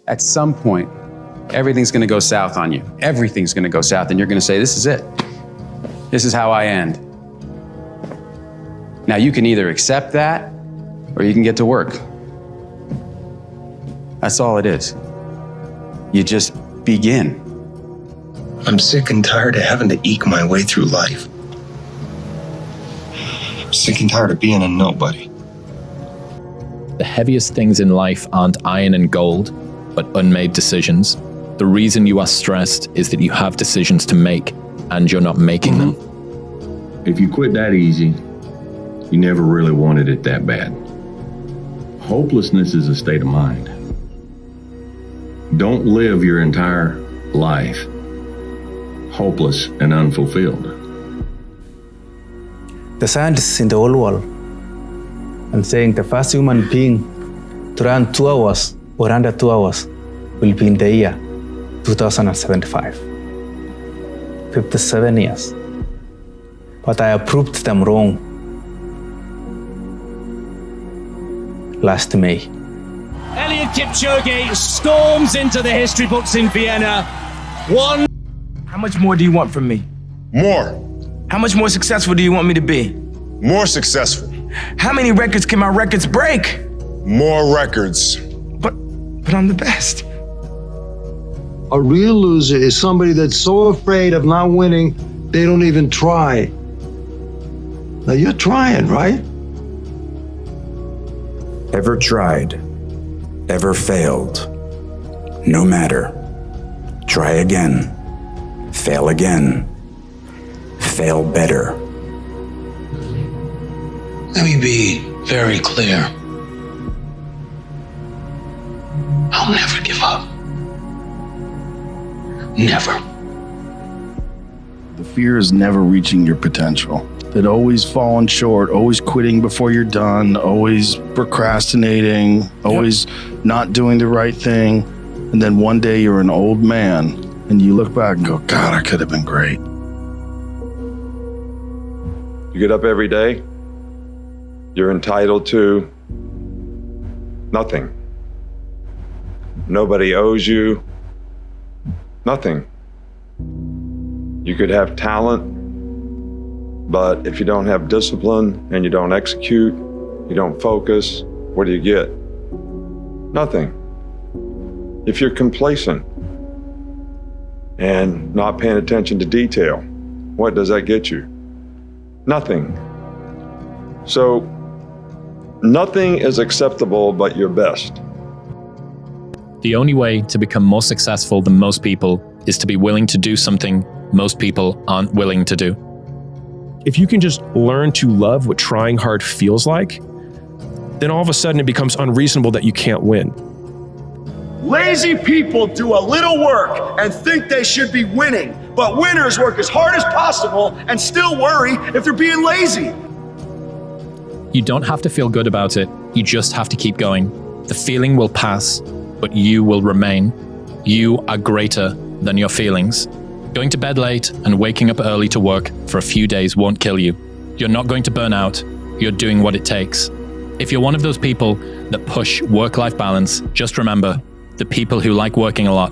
At some point, everything's gonna go south on you. Everything's gonna go south, and you're gonna say, this is it. This is how I end. Now, you can either accept that, or you can get to work. That's all it is. You just begin. I'm sick and tired of having to eke my way through life. I'm sick and tired of being a nobody. The heaviest things in life aren't iron and gold, but unmade decisions. The reason you are stressed is that you have decisions to make, and you're not making them. If you quit that easy, you never really wanted it that bad. Hopelessness is a state of mind. Don't live your entire life hopeless and unfulfilled. The scientists in the whole world, I'm saying the first human being to run 2 hours or under 2 hours will be in the year 2075. 57 years. But I have proved them wrong last May. 𝐿iad Kipchoge storms into the history books in Vienna. How much more do you want from me? More. How much more successful do you want me to be? More successful. How many records can my records break? More records. But I'm the best. A real loser is somebody that's so afraid of not winning, they don't even try. Now you're trying, right? Ever tried? Ever failed? No matter. Try again. Fail again. Fail better. Let me be very clear. I'll never give up. Never. The fear is never reaching your potential. That always falling short, always quitting before you're done, always procrastinating, always not doing the right thing. And then one day you're an old man and you look back and go, God, I could have been great. You get up every day, you're entitled to nothing. Nobody owes you nothing. You could have talent, but if you don't have discipline and you don't execute, you don't focus, what do you get? Nothing. If you're complacent and not paying attention to detail, what does that get you? Nothing. So, nothing is acceptable but your best. The only way to become more successful than most people is to be willing to do something most people aren't willing to do. If you can just learn to love what trying hard feels like, then all of a sudden it becomes unreasonable that you can't win. Lazy people do a little work and think they should be winning, but winners work as hard as possible and still worry if they're being lazy. You don't have to feel good about it, you just have to keep going. The feeling will pass, but you will remain. You are greater than your feelings. Going to bed late and waking up early to work for a few days won't kill you. You're not going to burn out, you're doing what it takes. If you're one of those people that push work-life balance, just remember, the people who like working a lot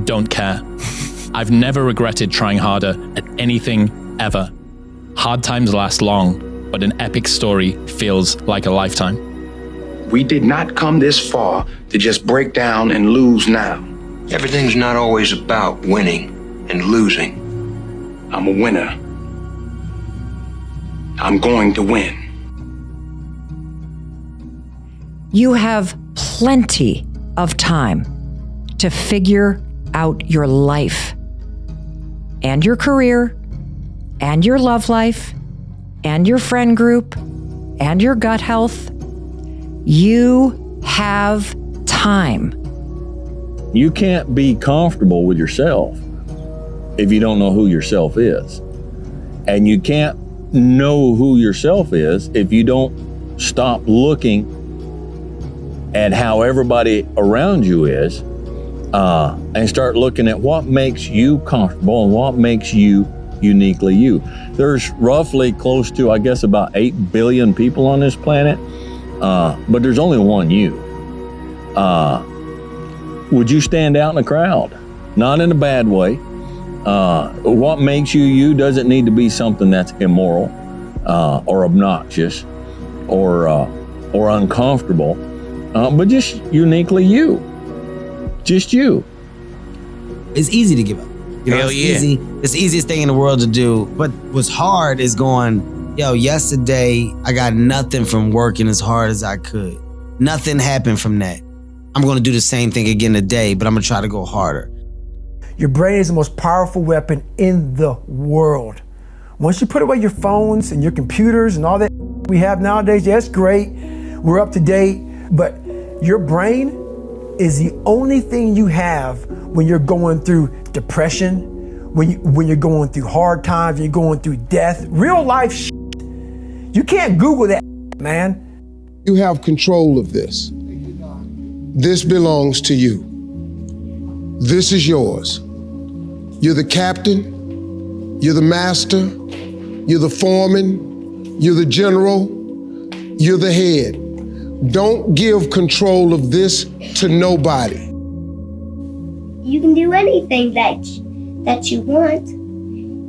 don't care. I've never regretted trying harder at anything ever. Hard times last long, but an epic story feels like a lifetime. We did not come this far to just break down and lose now. Everything's not always about winning and losing. I'm a winner. I'm going to win. You have plenty of time to figure out your life and your career and your love life and your friend group and your gut health. You have time. You can't be comfortable with yourself if you don't know who yourself is. And you can't know who yourself is if you don't stop looking at how everybody around you is and start looking at what makes you comfortable and what makes you uniquely you. There's roughly close to, I guess, about 8 billion people on this planet, but there's only one you. Would you stand out in a crowd? Not in a bad way. What makes you you doesn't need to be something that's immoral or obnoxious or uncomfortable, but just uniquely you. Just you. It's easy to give up. You know, Hell it's yeah. easy. It's the easiest thing in the world to do. But what's hard is going, yo, yesterday I got nothing from working as hard as I could. Nothing happened from that. I'm going to do the same thing again today, but I'm going to try to go harder. Your brain is the most powerful weapon in the world. Once you put away your phones and your computers and all that we have nowadays, yeah, that's great. We're up to date, but your brain is the only thing you have when you're going through depression, when you're going through hard times, you're going through death, real life shit. You can't Google that, man. You have control of this. This belongs to you. This is yours. You're the captain, you're the master, you're the foreman, you're the general, you're the head. Don't give control of this to nobody. You can do anything that you want.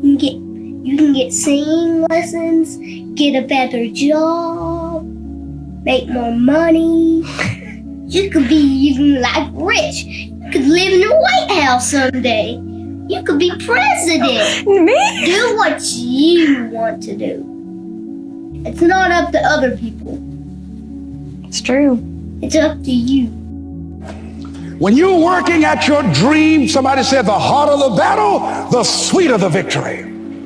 You can get singing lessons, get a better job, make more money. You could be even like rich. You could live in the White House someday. You could be president. Me? Do what you want to do. It's not up to other people. It's true. It's up to you. When you're working at your dream, somebody said the harder the battle, the sweeter the victory.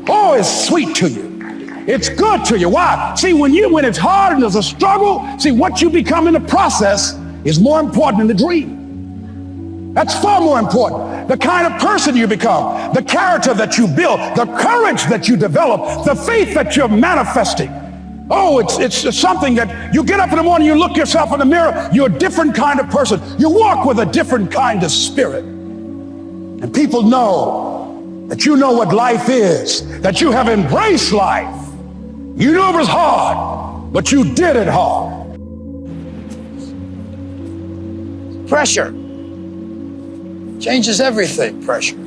Oh, it's sweet to you. It's good to you. Why? See, when it's hard and there's a struggle, see, what you become in the process is more important than the dream. That's far more important. The kind of person you become, the character that you build, the courage that you develop, the faith that you're manifesting. Oh, it's something that you get up in the morning, you look yourself in the mirror, you're a different kind of person. You walk with a different kind of spirit. And people know that you know what life is, that you have embraced life. You knew it was hard, but you did it hard. Pressure changes everything, pressure.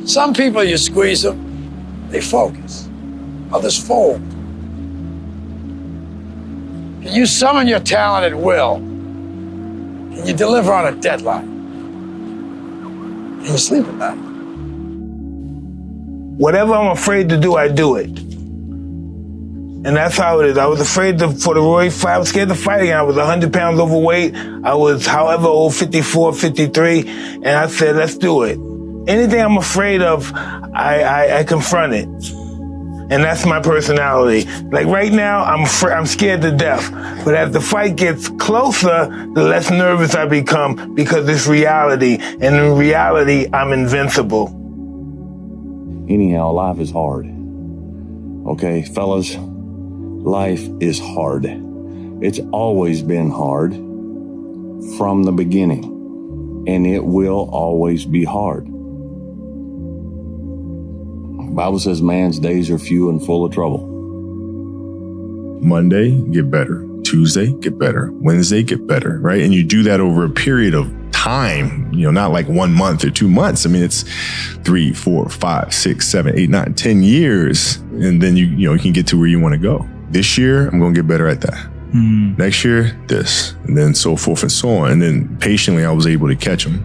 Some people, you squeeze them, they focus. Others fold. And you summon your talent at will, and you deliver on a deadline. And you sleep at night. Whatever I'm afraid to do, I do it. And that's how it is. I was afraid for the Roy fight. I was scared to fight again. I was 100 pounds overweight. I was however old, 54, 53. And I said, let's do it. Anything I'm afraid of, I confront it. And that's my personality. Like right now, I'm scared to death. But as the fight gets closer, the less nervous I become because it's reality. And in reality, I'm invincible. Anyhow, life is hard. Okay, fellas, life is hard. It's always been hard from the beginning, and it will always be hard. The Bible says man's days are few and full of trouble. Monday, get better. Tuesday, get better. Wednesday, get better, right? And you do that over a period of time, not like 1 month or 2 months. I mean, it's 3, 4, 5, 6, 7, 8, 9, 10 years. And then you can get to where you want to go. This year, I'm going to get better at that. Next year, this, and then so forth and so on. And then patiently, I was able to catch them.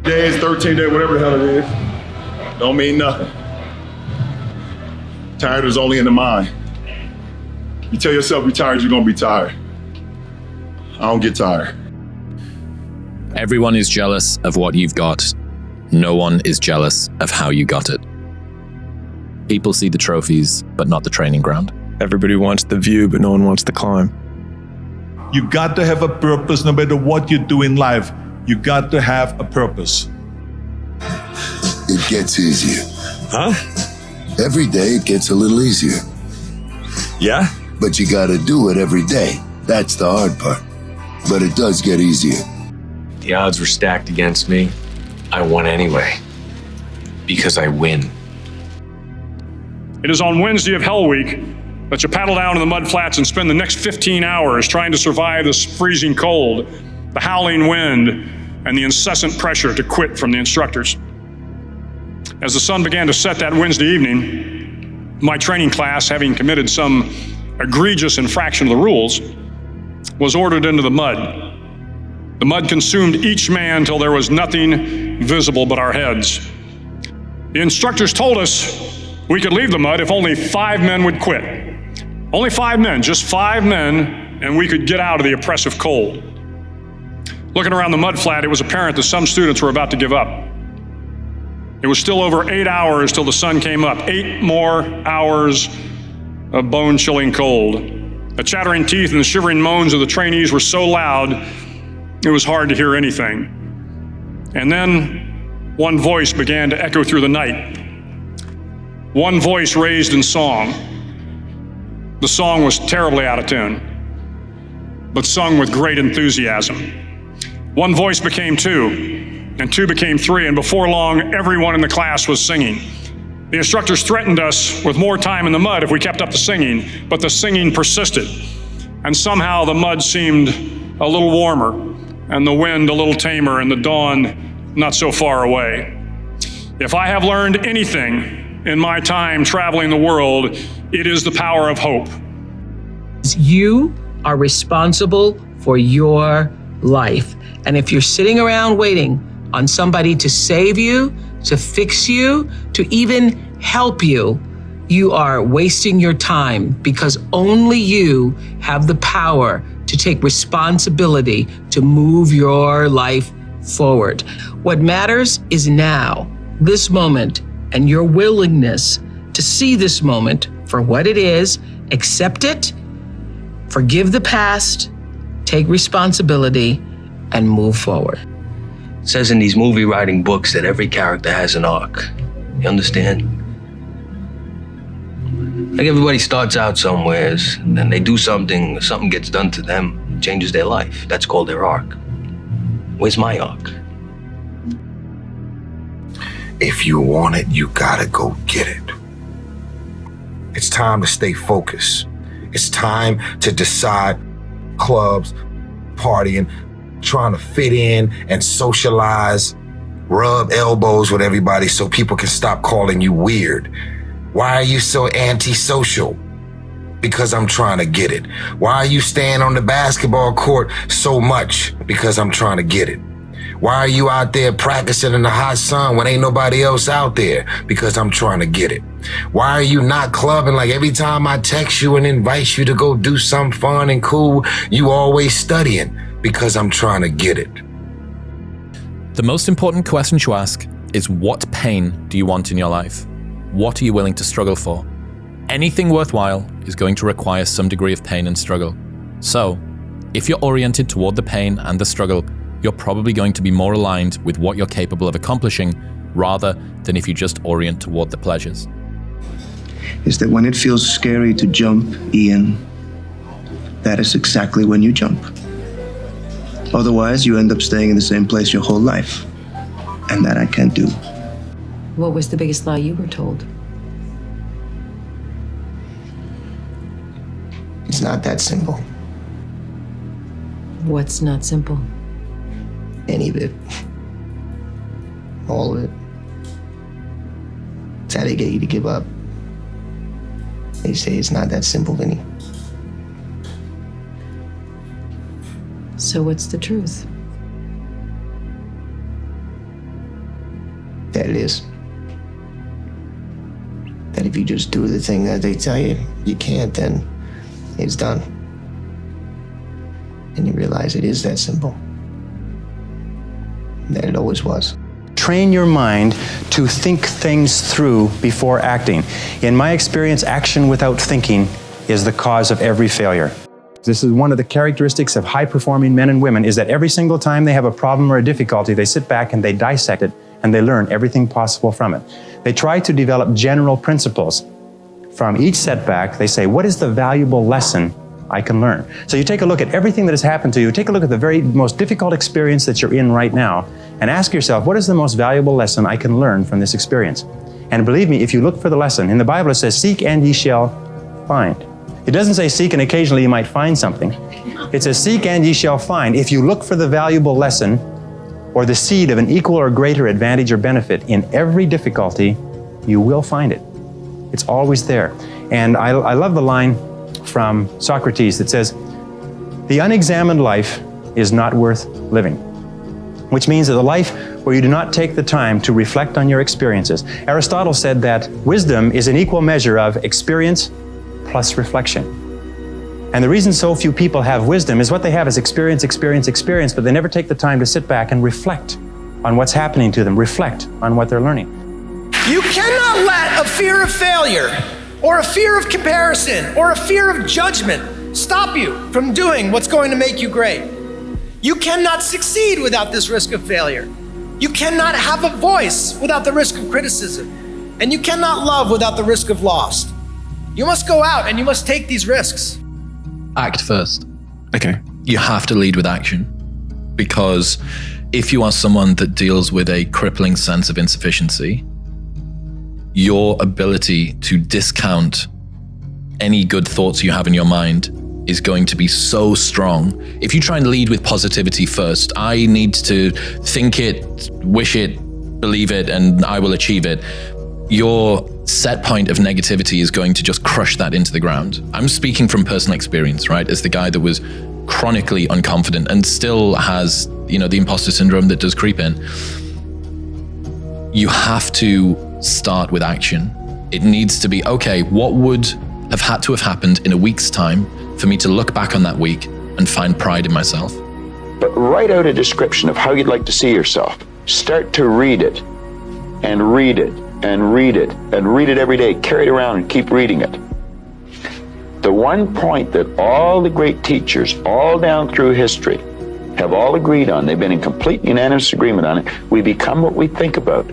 Days, 13 days, whatever the hell it is, don't mean nothing. Tired is only in the mind. You tell yourself you're tired, you're going to be tired. I don't get tired. Everyone is jealous of what you've got. No one is jealous of how you got it. People see the trophies, but not the training ground. Everybody wants the view, but no one wants the climb. You got to have a purpose no matter what you do in life. You got to have a purpose. It gets easier. Huh? Every day it gets a little easier. Yeah? But you gotta do it every day. That's the hard part. But it does get easier. The odds were stacked against me. I won anyway. Because I win. It is on Wednesday of Hell Week that you paddle down to the mud flats and spend the next 15 hours trying to survive this freezing cold. the howling wind, and the incessant pressure to quit from the instructors. As the sun began to set that Wednesday evening, my training class, having committed some egregious infraction of the rules, was ordered into the mud. The mud consumed each man till there was nothing visible but our heads. The instructors told us we could leave the mud if only 5 men would quit. Only 5 men, just 5 men, and we could get out of the oppressive cold. Looking around the mud flat, it was apparent that some students were about to give up. It was still over 8 hours till the sun came up. 8 more hours of bone-chilling cold. The chattering teeth and the shivering moans of the trainees were so loud, it was hard to hear anything. And then one voice began to echo through the night. One voice raised in song. The song was terribly out of tune, but sung with great enthusiasm. One voice became 2, and 2 became 3, and before long, everyone in the class was singing. The instructors threatened us with more time in the mud if we kept up the singing, but the singing persisted. And somehow the mud seemed a little warmer, and the wind a little tamer, and the dawn not so far away. If I have learned anything in my time traveling the world, it is the power of hope. You are responsible for your life. And if you're sitting around waiting on somebody to save you, to fix you, to even help you, you are wasting your time, because only you have the power to take responsibility to move your life forward. What matters is now, this moment, and your willingness to see this moment for what it is, accept it, forgive the past, take responsibility, and move forward. It says in these movie writing books that every character has an arc. You understand? Like everybody starts out somewheres, then they do something gets done to them, changes their life. That's called their arc. Where's my arc? If you want it, you gotta go get it. It's time to stay focused. It's time to decide clubs, partying, trying to fit in and socialize, rub elbows with everybody so people can stop calling you weird. Why are you so antisocial? Because I'm trying to get it. Why are you staying on the basketball court so much? Because I'm trying to get it. Why are you out there practicing in the hot sun when ain't nobody else out there? Because I'm trying to get it. Why are you not clubbing? Like every time I text you and invite you to go do something fun and cool, you always studying. Because I'm trying to get it. The most important question to ask is, what pain do you want in your life? What are you willing to struggle for? Anything worthwhile is going to require some degree of pain and struggle. So, if you're oriented toward the pain and the struggle, you're probably going to be more aligned with what you're capable of accomplishing, rather than if you just orient toward the pleasures. Is that when it feels scary to jump, Ian, that is exactly when you jump. Otherwise, you end up staying in the same place your whole life. And that I can't do. What was the biggest lie you were told? It's not that simple. What's not simple? Any of it. All of it. It's how they get you to give up. They say it's not that simple, Vinny. So what's the truth? That it is. That if you just do the thing that they tell you you can't, then it's done. And you realize it is that simple. That it always was. Train your mind to think things through before acting. In my experience, action without thinking is the cause of every failure. This is one of the characteristics of high-performing men and women, is that every single time they have a problem or a difficulty, they sit back and they dissect it and they learn everything possible from it. They try to develop general principles. From each setback, they say, what is the valuable lesson I can learn? So you take a look at everything that has happened to you, take a look at the very most difficult experience that you're in right now, and ask yourself, what is the most valuable lesson I can learn from this experience? And believe me, if you look for the lesson, in the Bible it says, seek and ye shall find. It doesn't say seek and occasionally you might find something. It says, seek and ye shall find. If you look for the valuable lesson or the seed of an equal or greater advantage or benefit in every difficulty, you will find it. It's always there. And I love the line from Socrates that says, the unexamined life is not worth living, which means that the life where you do not take the time to reflect on your experiences. Aristotle said that wisdom is an equal measure of experience plus reflection. And the reason so few people have wisdom is what they have is experience, but they never take the time to sit back and reflect on what's happening to them, reflect on what they're learning. You cannot let a fear of failure or a fear of comparison or a fear of judgment stop you from doing what's going to make you great. You cannot succeed without this risk of failure. You cannot have a voice without the risk of criticism. And you cannot love without the risk of loss. You must go out and you must take these risks. Act first. Okay. You have to lead with action, because if you are someone that deals with a crippling sense of insufficiency, your ability to discount any good thoughts you have in your mind is going to be so strong. If you try and lead with positivity first, I need to think it, wish it, believe it, and I will achieve it, your set point of negativity is going to just crush that into the ground. I'm speaking from personal experience, right? As the guy that was chronically unconfident and still has, the imposter syndrome that does creep in. You have to start with action. It needs to be, okay, what would have had to have happened in a week's time for me to look back on that week and find pride in myself? But write out a description of how you'd like to see yourself. Start to read it and read it and read it and read it every day. Carry it around and keep reading it. The one point that all the great teachers all down through history have all agreed on, they've been in complete unanimous agreement on it, we become what we think about.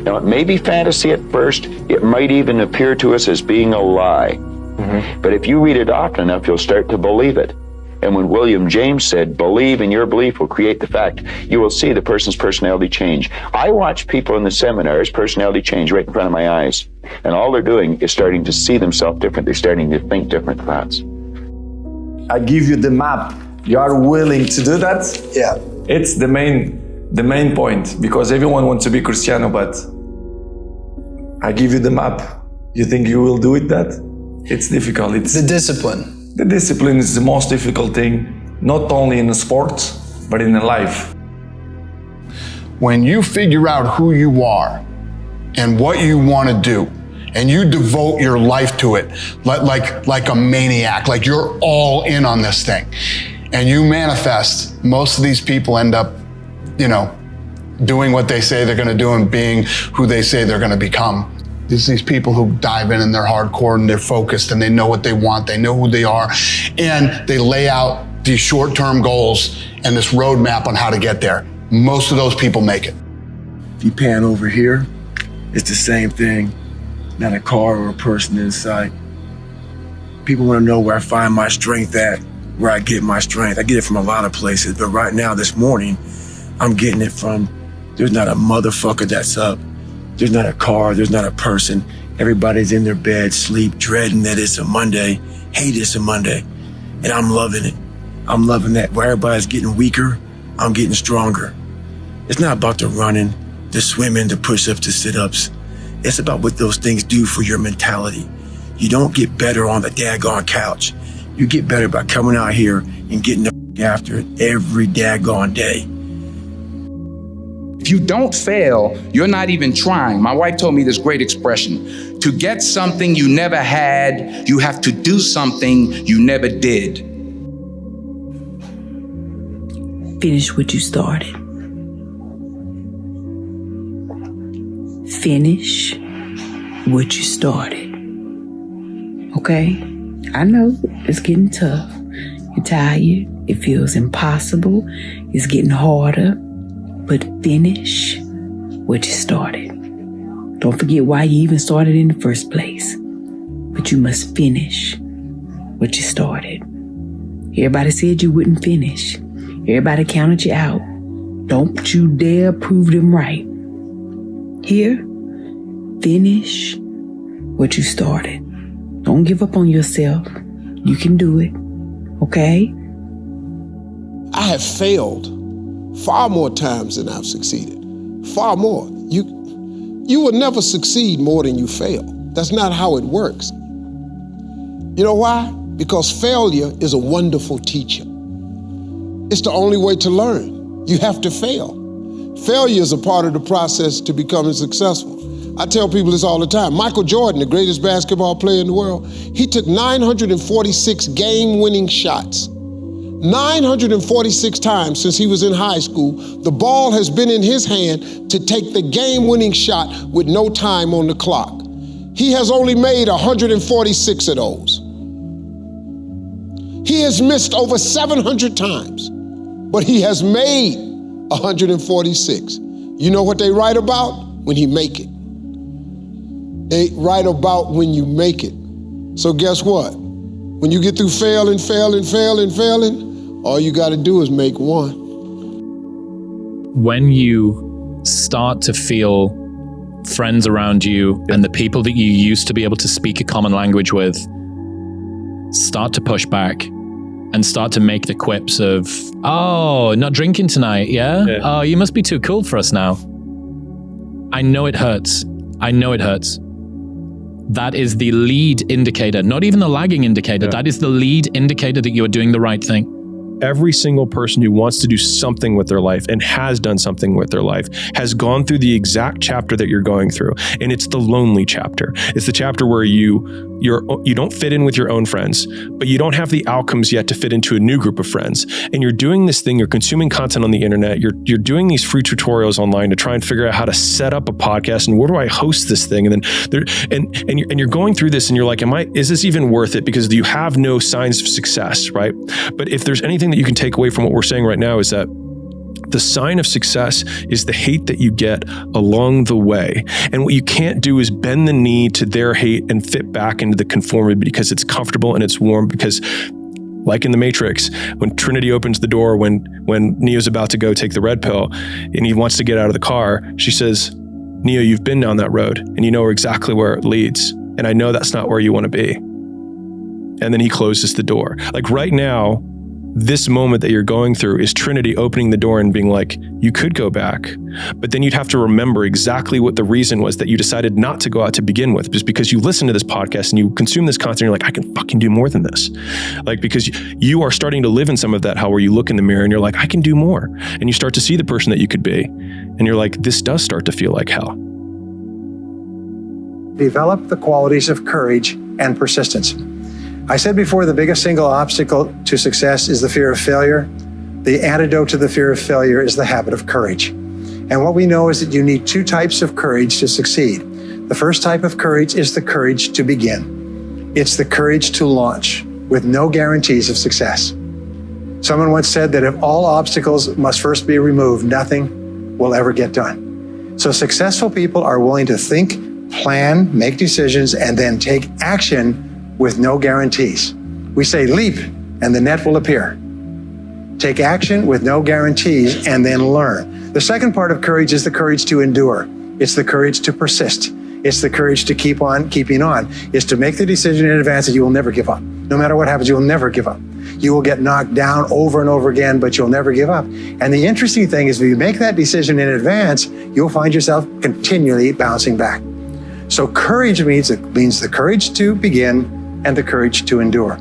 Now, it may be fantasy at first, it might even appear to us as being a lie. But if you read it often enough, you'll start to believe it. And when William James said, believe and your belief will create the fact, you will see the person's personality change. I watch people in the seminars, personality change right in front of my eyes. And all they're doing is starting to see themselves different. They're starting to think different thoughts. I give you the map. You are willing to do that? Yeah. It's the main point, because everyone wants to be Cristiano, but I give you the map. You think you will do it that? It's difficult. It's the discipline. The discipline is the most difficult thing, not only in sports, but in life. When you figure out who you are and what you want to do, and you devote your life to it like a maniac, like you're all in on this thing, and you manifest, most of these people end up, doing what they say they're going to do and being who they say they're going to become. There's these people who dive in and they're hardcore and they're focused and they know what they want, they know who they are, and they lay out these short-term goals and this roadmap on how to get there. Most of those people make it. If you pan over here, it's the same thing, not a car or a person inside. People want to know where I find my strength at, where I get my strength. I get it from a lot of places, but right now, this morning, I'm getting it from, there's not a motherfucker that's up. There's not a car, there's not a person. Everybody's in their bed, sleep, dreading that it's a Monday, hate it's a Monday. And I'm loving it. I'm loving that. Where everybody's getting weaker, I'm getting stronger. It's not about the running, the swimming, the push-ups, the sit-ups. It's about what those things do for your mentality. You don't get better on the daggone couch. You get better by coming out here and getting the after it every daggone day. If you don't fail, you're not even trying. My wife told me this great expression. To get something you never had, you have to do something you never did. Finish what you started. Finish what you started. Okay? I know it's getting tough. You're tired. It feels impossible. It's getting harder. But finish what you started. Don't forget why you even started in the first place. But you must finish what you started. Everybody said you wouldn't finish. Everybody counted you out. Don't you dare prove them right. Here, finish what you started. Don't give up on yourself. You can do it. Okay? have failed far more times than I've succeeded. Far more. You will never succeed more than you fail. That's not how it works. You know why? Because failure is a wonderful teacher. It's the only way to learn. You have to fail. Failure is a part of the process to becoming successful. I tell people this all the time. Michael Jordan, the greatest basketball player in the world, he took 946 game-winning shots. 946 times since he was in high school, the ball has been in his hand to take the game-winning shot with no time on the clock. He has only made 146 of those. He has missed over 700 times, but he has made 146. You know what they write about? When he make it. They write about when you make it. So guess what? When you get through failing, all you got to do is make one. When you start to feel friends around you and the people that you used to be able to speak a common language with start to push back and start to make the quips of, oh, not drinking tonight, yeah? Oh, you must be too cool for us now. I know it hurts. I know it hurts. That is the lead indicator, not even the lagging indicator. That is the lead indicator that you are doing the right thing. Every single person who wants to do something with their life and has done something with their life has gone through the exact chapter that you're going through. And it's the lonely chapter. It's the chapter where you don't fit in with your own friends, but you don't have the outcomes yet to fit into a new group of friends. And you're doing this thing, you're consuming content on the internet, you're doing these free tutorials online to try and figure out how to set up a podcast and where do I host this thing? And then you're going through this and you're like, is this even worth it? Because you have no signs of success, right? But if there's anything that you can take away from what we're saying right now is that the sign of success is the hate that you get along the way. And what you can't do is bend the knee to their hate and fit back into the conformity because it's comfortable and it's warm. Because like in the Matrix, when Trinity opens the door, when Neo's about to go take the red pill and he wants to get out of the car, she says, Neo, you've been down that road and you know exactly where it leads. And I know that's not where you want to be. And then he closes the door. Like right now, this moment that you're going through is Trinity opening the door and being like, you could go back, but then you'd have to remember exactly what the reason was that you decided not to go out to begin with, just because you listen to this podcast and you consume this content, you're like, I can fucking do more than this. Like, because you are starting to live in some of that hell where you look in the mirror and you're like, I can do more. And you start to see the person that you could be. And you're like, this does start to feel like hell. Develop the qualities of courage and persistence. I said before, the biggest single obstacle to success is the fear of failure. The antidote to the fear of failure is the habit of courage. And what we know is that you need two types of courage to succeed. The first type of courage is the courage to begin. It's the courage to launch with no guarantees of success. Someone once said that if all obstacles must first be removed, nothing will ever get done. So successful people are willing to think, plan, make decisions, and then take action with no guarantees. We say leap and the net will appear. Take action with no guarantees and then learn. The second part of courage is the courage to endure. It's the courage to persist. It's the courage to keep on keeping on. It's to make the decision in advance that you will never give up. No matter what happens, you will never give up. You will get knocked down over and over again, but you'll never give up. And the interesting thing is if you make that decision in advance, you'll find yourself continually bouncing back. So courage means the courage to begin and the courage to endure.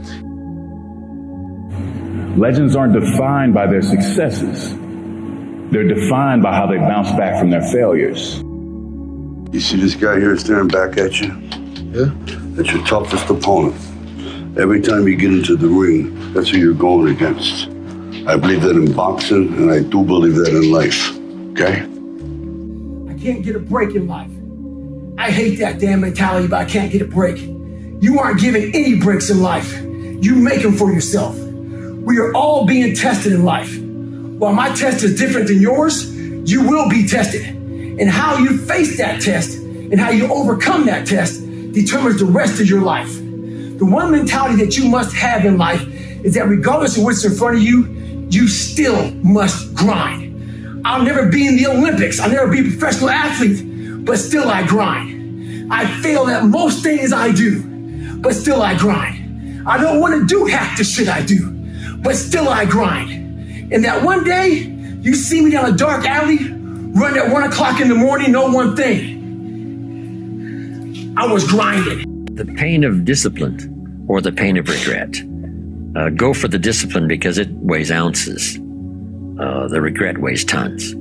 Legends aren't defined by their successes. They're defined by how they bounce back from their failures. You see this guy here staring back at you? Yeah? That's your toughest opponent. Every time you get into the ring, that's who you're going against. I believe that in boxing, and I do believe that in life, okay? I can't get a break in life. I hate that damn mentality, but I can't get a break. You aren't given any breaks in life. You make them for yourself. We are all being tested in life. While my test is different than yours, you will be tested. And how you face that test and how you overcome that test determines the rest of your life. The one mentality that you must have in life is that regardless of what's in front of you, you still must grind. I'll never be in the Olympics. I'll never be a professional athlete, but still I grind. I fail at most things I do, but still I grind. I don't want to do half the shit I do, but still I grind. And that one day, you see me down a dark alley, run at 1 o'clock in the morning, know one thing. I was grinding. The pain of discipline or the pain of regret. Go for the discipline because it weighs ounces. The regret weighs tons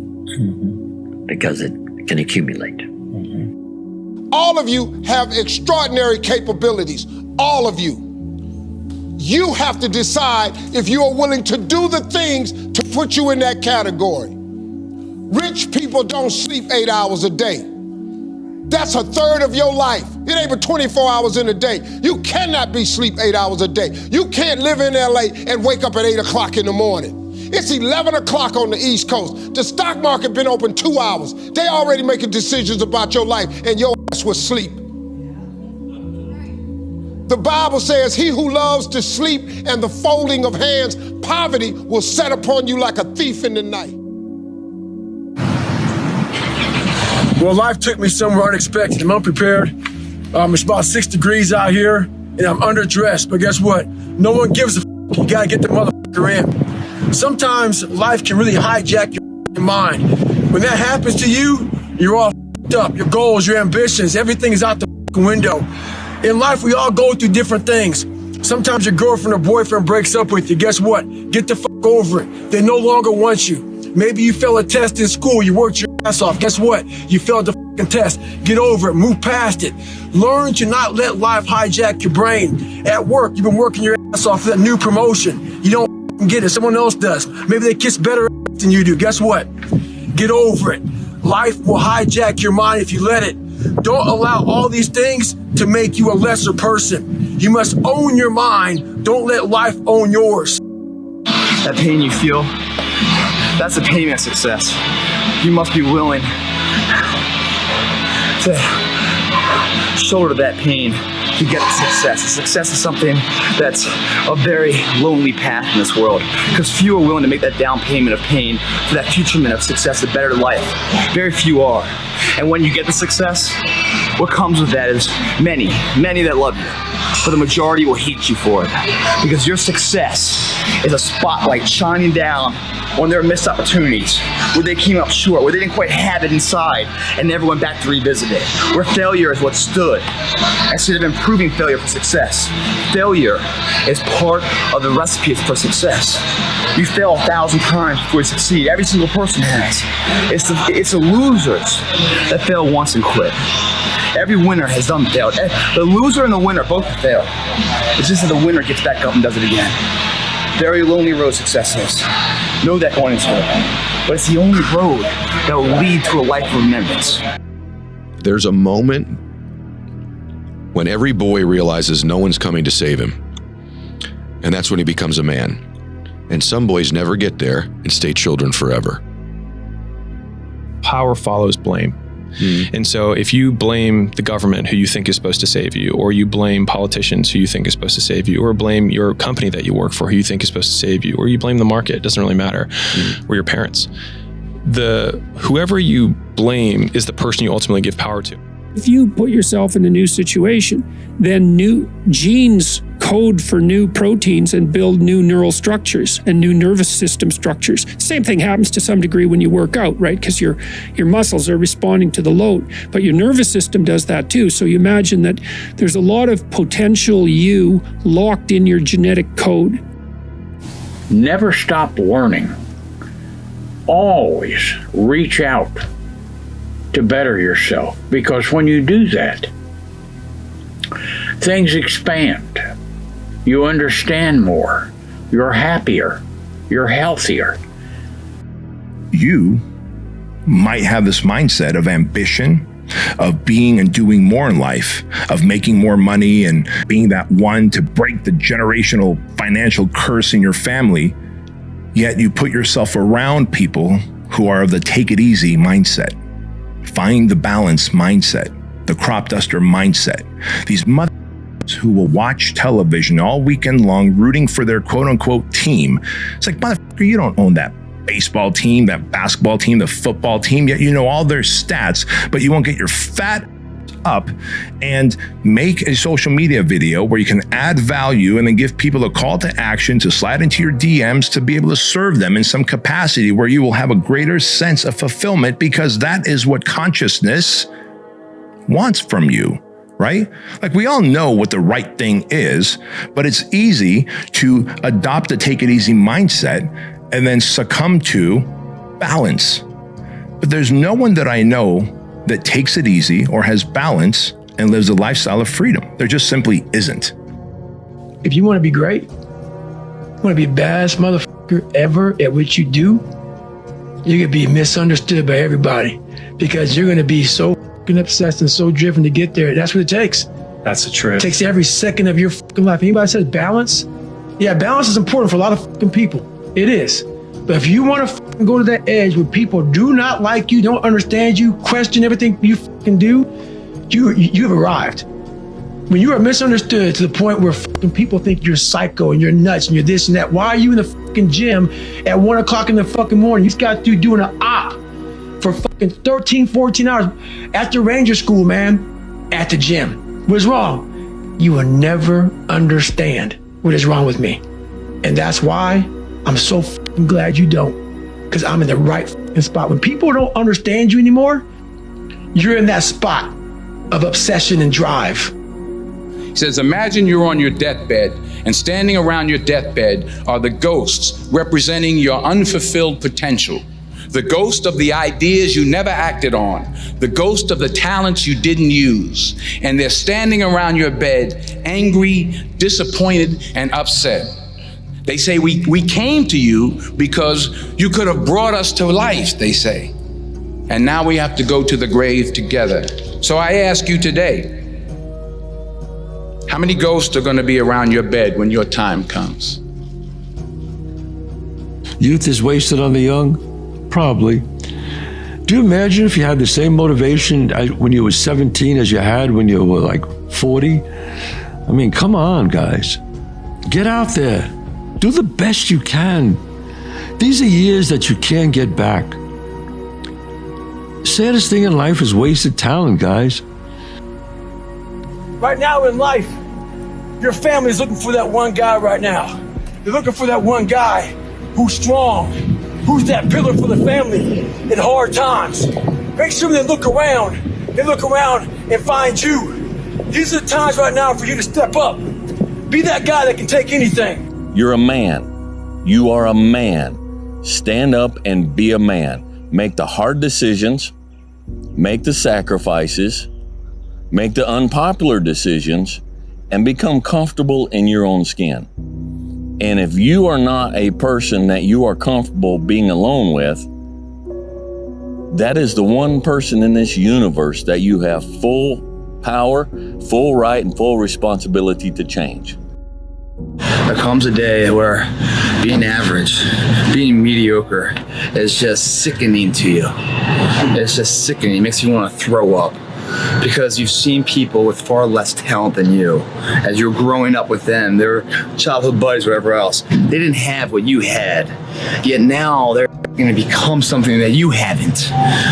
because it can accumulate. All of you have extraordinary capabilities. All of you. You have to decide if you are willing to do the things to put you in that category. Rich people don't sleep 8 hours a day. That's a third of your life. It ain't but 24 hours in a day. You cannot be sleep 8 hours a day. You can't live in LA and wake up at 8 o'clock in the morning. It's 11 o'clock on the East Coast. The stock market been open 2 hours. They already making decisions about your life and your ass was asleep. The Bible says, he who loves to sleep and the folding of hands, poverty will set upon you like a thief in the night. Well, life took me somewhere unexpected. I'm unprepared. It's about 6 degrees out here, and I'm underdressed. But guess what? No one gives a f***. You gotta get the motherfucker in. Sometimes life can really hijack your mind. When that happens to you, you're all f***ed up. Your goals, your ambitions, everything is out the window. In life, we all go through different things. Sometimes your girlfriend or boyfriend breaks up with you. Guess what? Get the f*** over it. They no longer want you. Maybe you failed a test in school, you worked your ass off. Guess what? You failed the f***ing test. Get over it, move past it. Learn to not let life hijack your brain. At work, you've been working your ass off for that new promotion. You don't get it, someone else does. Maybe they kiss better than you do. Guess what? Get over it. Life will hijack your mind if you let it. Don't allow all these things to make you a lesser person. You must own your mind. Don't let life own yours. That pain you feel, that's the pain of success. You must be willing to shoulder that pain to get the success. Success is something that's a very lonely path in this world because few are willing to make that down payment of pain for that futurement of success, a better life. Very few are. And when you get the success, what comes with that is many that love you. But the majority will hate you for it because your success is a spotlight shining down on their missed opportunities, where they came up short, where they didn't quite have it inside and never went back to revisit it, where failure is what stood instead of improving failure for success. Failure is part of the recipe for success. You fail 1,000 times before you succeed. Every single person has. It's the losers that fail once and quit. Every winner has done failed. The loser and the winner both fail. It's just that the winner gets back up and does it again. Very lonely road success is. Know that going into it. But it's the only road that will lead to a life of remembrance. There's a moment when every boy realizes no one's coming to save him. And that's when he becomes a man. And some boys never get there and stay children forever. Power follows blame. And so if you blame the government who you think is supposed to save you, or you blame politicians who you think is supposed to save you, or blame your company that you work for who you think is supposed to save you, or you blame the market, it doesn't really matter, or your parents. Whoever you blame is the person you ultimately give power to. If you put yourself in a new situation, then new genes code for new proteins and build new neural structures and new nervous system structures. Same thing happens to some degree when you work out, right? Because your muscles are responding to the load, but your nervous system does that too. So you imagine that there's a lot of potential you locked in your genetic code. Never stop learning. Always reach out to better yourself, because when you do that, things expand. You understand more. You're happier. You're healthier. You might have this mindset of ambition, of being and doing more in life, of making more money and being that one to break the generational financial curse in your family, yet you put yourself around people who are of the take it easy mindset, find the balance mindset, the crop duster mindset. These mothers who will watch television all weekend long rooting for their quote unquote team. It's like, motherfucker, you don't own that baseball team, that basketball team, the football team, yet you know all their stats, but you won't get your fat up and make a social media video where you can add value and then give people a call to action to slide into your DMs to be able to serve them in some capacity where you will have a greater sense of fulfillment, because that is what consciousness wants from you, right? Like, we all know what the right thing is, but it's easy to adopt a take it easy mindset and then succumb to balance. But there's no one that I know that takes it easy or has balance and lives a lifestyle of freedom. There just simply isn't. If you want to be great, you want to be the baddest motherfucker ever at what you do, you're going to be misunderstood by everybody because you're going to be so fucking obsessed and so driven to get there. That's what it takes. That's the truth. It takes every second of your fucking life. Anybody says balance? Yeah, balance is important for a lot of fucking people. It is. But if you want to fucking go to that edge where people do not like you, don't understand you, question everything you fucking do, you've arrived. When you are misunderstood to the point where fucking people think you're psycho and you're nuts and you're this and that, why are you in the fucking gym at 1 o'clock in the fucking morning? You got to doing an op for fucking 13, 14 hours after Ranger School, man, at the gym. What's wrong? You will never understand what is wrong with me. And that's why I'm so fucking glad you don't, because I'm in the right fucking spot. When people don't understand you anymore, you're in that spot of obsession and drive. He says, imagine you're on your deathbed, and standing around your deathbed are the ghosts representing your unfulfilled potential. The ghost of the ideas you never acted on, the ghost of the talents you didn't use. And they're standing around your bed, angry, disappointed, and upset. They say, we came to you because you could have brought us to life, they say. And now we have to go to the grave together. So I ask you today, how many ghosts are going to be around your bed when your time comes? Youth is wasted on the young? Probably. Do you imagine if you had the same motivation when you were 17 as you had when you were like 40? I mean, come on, guys. Get out there. Do the best you can. These are years that you can't get back. Saddest thing in life is wasted talent, guys. Right now in life, your family's looking for that one guy right now. They're looking for that one guy who's strong, who's that pillar for the family in hard times. Make sure they look around and find you. These are the times right now for you to step up. Be that guy that can take anything. You're a man. You are a man. Stand up and be a man. Make the hard decisions, make the sacrifices, make the unpopular decisions, and become comfortable in your own skin. And if you are not a person that you are comfortable being alone with, that is the one person in this universe that you have full power, full right, and full responsibility to change. There comes a day where being average, being mediocre is just sickening to you. It's just sickening. It makes you want to throw up. Because you've seen people with far less talent than you. As you're growing up with them, their childhood buddies, whatever else, they didn't have what you had. Yet now they're going to become something that you haven't.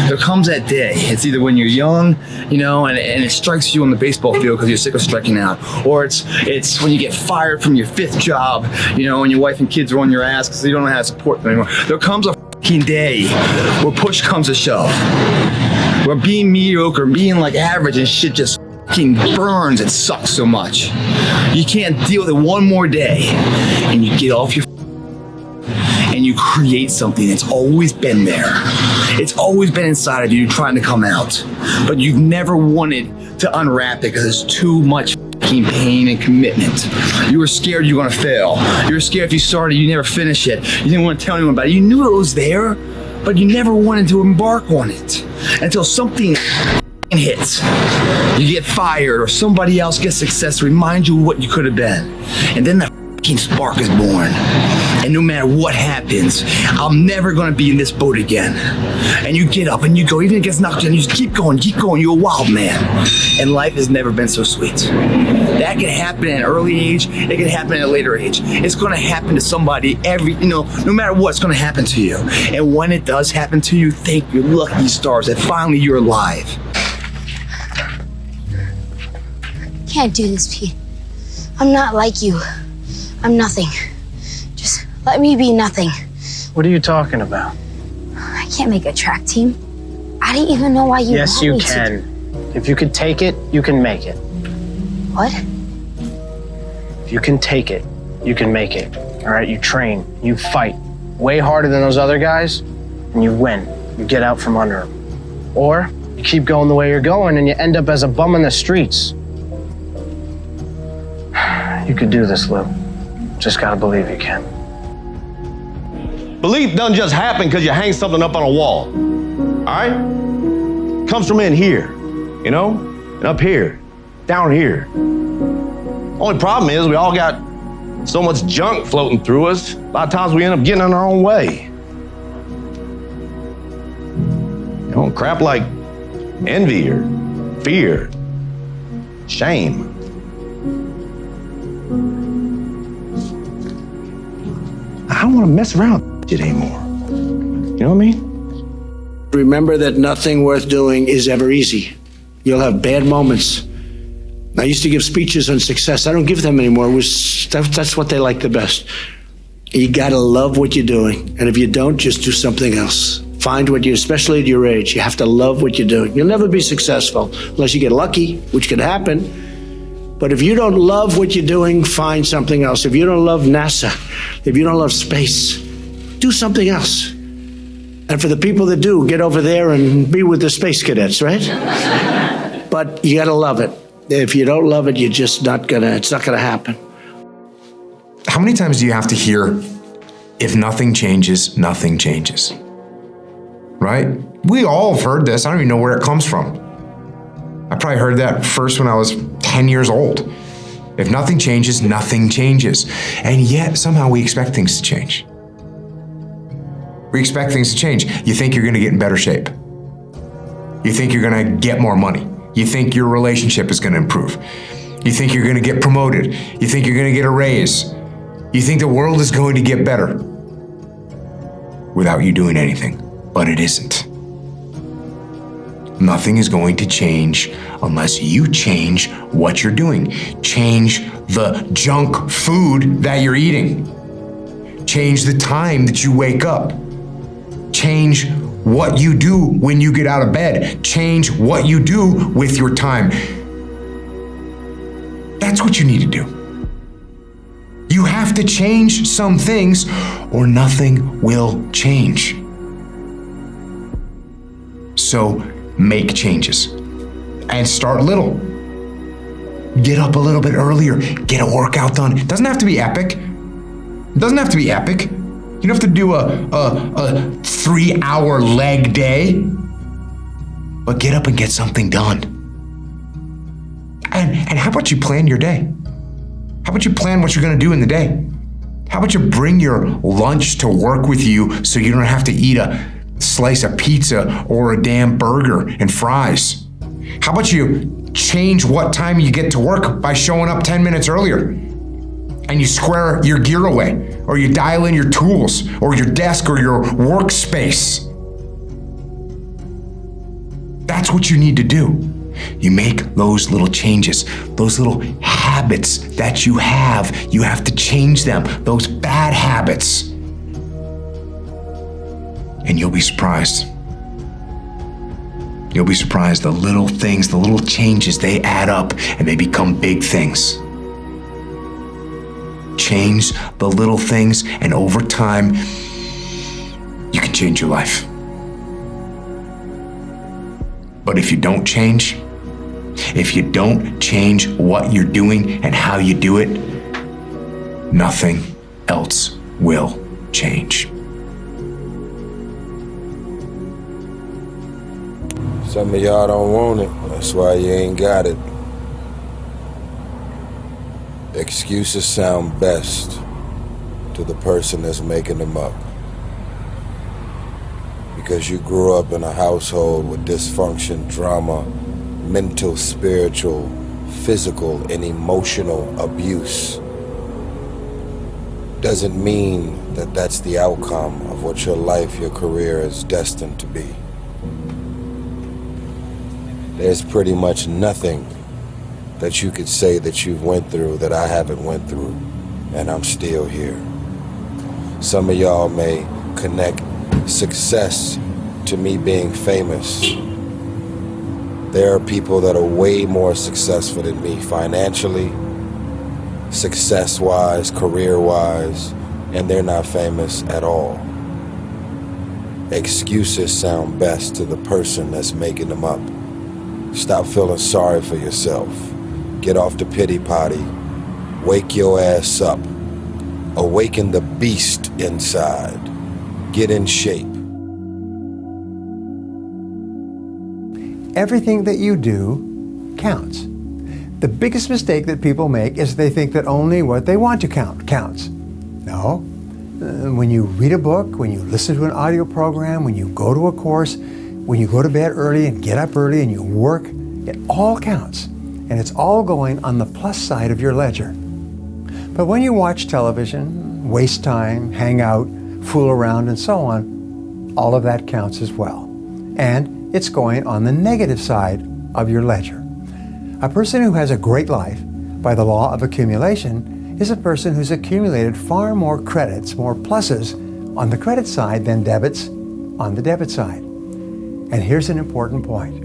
There comes that day. It's either when you're young, you know, and it strikes you on the baseball field because you're sick of striking out, or it's when you get fired from your 5th job, you know, and your wife and kids are on your ass because you don't know how to support them anymore. There comes a fucking day where push comes to shove. Where being mediocre, being like average and shit just fucking burns and sucks so much. You can't deal with it one more day. And you get off your and you create something that's always been there. It's always been inside of you trying to come out. But you've never wanted to unwrap it because it's too much fucking pain and commitment. You were scared you were gonna fail. You were scared if you started, you never finish it. You didn't want to tell anyone about it. You knew it was there, but you never wanted to embark on it until something hits. You get fired or somebody else gets success to remind you what you could have been. And then the fucking spark is born. And no matter what happens, I'm never going to be in this boat again. And you get up and you go, even if it gets knocked down, you just keep going. You're a wild man. And life has never been so sweet. That can happen at an early age. It can happen at a later age. It's going to happen to somebody no matter what, it's going to happen to you. And when it does happen to you, thank your lucky stars that finally you're alive. can't do this, Pete. I'm not like you. I'm nothing. Just let me be nothing. What are you talking about? I can't make a track team. I didn't even know why you Yes, want you me can. If you could take it, you can make it. What? If you can take it, you can make it. All right, you train, you fight way harder than those other guys, and you win. You get out from under them. Or you keep going the way you're going and you end up as a bum in the streets. You could do this, Lou. Just gotta believe you can. Belief doesn't just happen because you hang something up on a wall. All right? Comes from in here, you know? And up here, down here. Only problem is we all got so much junk floating through us, a lot of times we end up getting in our own way. You know, crap like envy or fear, shame. I don't want to mess around with it anymore. You know what I mean? Remember that nothing worth doing is ever easy. You'll have bad moments. I used to give speeches on success. I don't give them anymore. That's what they like the best. You gotta love what you're doing. And if you don't, just do something else. Find what you, especially at your age, you have to love what you're doing. You'll never be successful unless you get lucky, which could happen. But if you don't love what you're doing, find something else. If you don't love NASA, if you don't love space, do something else. And for the people that do, get over there and be with the space cadets, right? But you gotta love it. If you don't love it, you're just not gonna, it's not gonna happen. How many times do you have to hear, if nothing changes, nothing changes? Right? We all have heard this. I don't even know where it comes from. I probably heard that first when I was 10 years old. If nothing changes, nothing changes. And yet somehow we expect things to change. We expect things to change. You think you're gonna get in better shape. You think you're gonna get more money. You think your relationship is gonna improve. You think you're gonna get promoted. You think you're gonna get a raise. You think the world is going to get better without you doing anything, but it isn't. Nothing is going to change unless you change what you're doing. Change the junk food that you're eating. Change the time that you wake up. Change what you do when you get out of bed. Change what you do with your time. That's what you need to do. You have to change some things or nothing will change. So make changes and start little. Get up a little bit earlier. Get a workout done. It doesn't have to be epic. It doesn't have to be epic. You don't have to do a 3-hour leg day, but get up and get something done. And how about you plan your day? How about you plan what you're gonna do in the day? How about you bring your lunch to work with you so you don't have to eat a slice of pizza or a damn burger and fries? How about you change what time you get to work by showing up 10 minutes earlier? And you square your gear away, or you dial in your tools, or your desk, or your workspace. That's what you need to do. You make those little changes, those little habits that you have to change them, those bad habits. And you'll be surprised. You'll be surprised, the little things, the little changes, they add up and they become big things. Change the little things, and over time, you can change your life. But if you don't change what you're doing and how you do it, nothing else will change. Some of y'all don't want it. That's why you ain't got it. Excuses sound best to the person that's making them up. Because you grew up in a household with dysfunction, drama, mental, spiritual, physical, and emotional abuse. Doesn't mean that that's the outcome of what your life, your career is destined to be. There's pretty much nothing that you could say that you've went through that I haven't went through, and I'm still here. Some of y'all may connect success to me being famous. There are people that are way more successful than me financially, success-wise, career-wise, and they're not famous at all. Excuses sound best to the person that's making them up. Stop feeling sorry for yourself. Get off the pity potty. Wake your ass up. Awaken the beast inside. Get in shape. Everything that you do counts. The biggest mistake that people make is they think that only what they want to count counts. No. When you read a book, when you listen to an audio program, when you go to a course, when you go to bed early and get up early and you work, it all counts. And it's all going on the plus side of your ledger. But when you watch television, waste time, hang out, fool around, and so on, all of that counts as well. And it's going on the negative side of your ledger. A person who has a great life, by the law of accumulation, is a person who's accumulated far more credits, more pluses on the credit side than debits on the debit side. And here's an important point.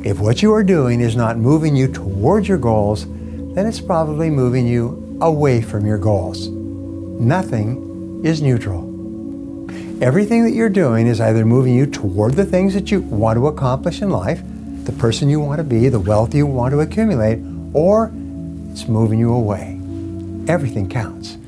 If what you are doing is not moving you towards your goals, then it's probably moving you away from your goals. Nothing is neutral. Everything that you're doing is either moving you toward the things that you want to accomplish in life, the person you want to be, the wealth you want to accumulate, or it's moving you away. Everything counts.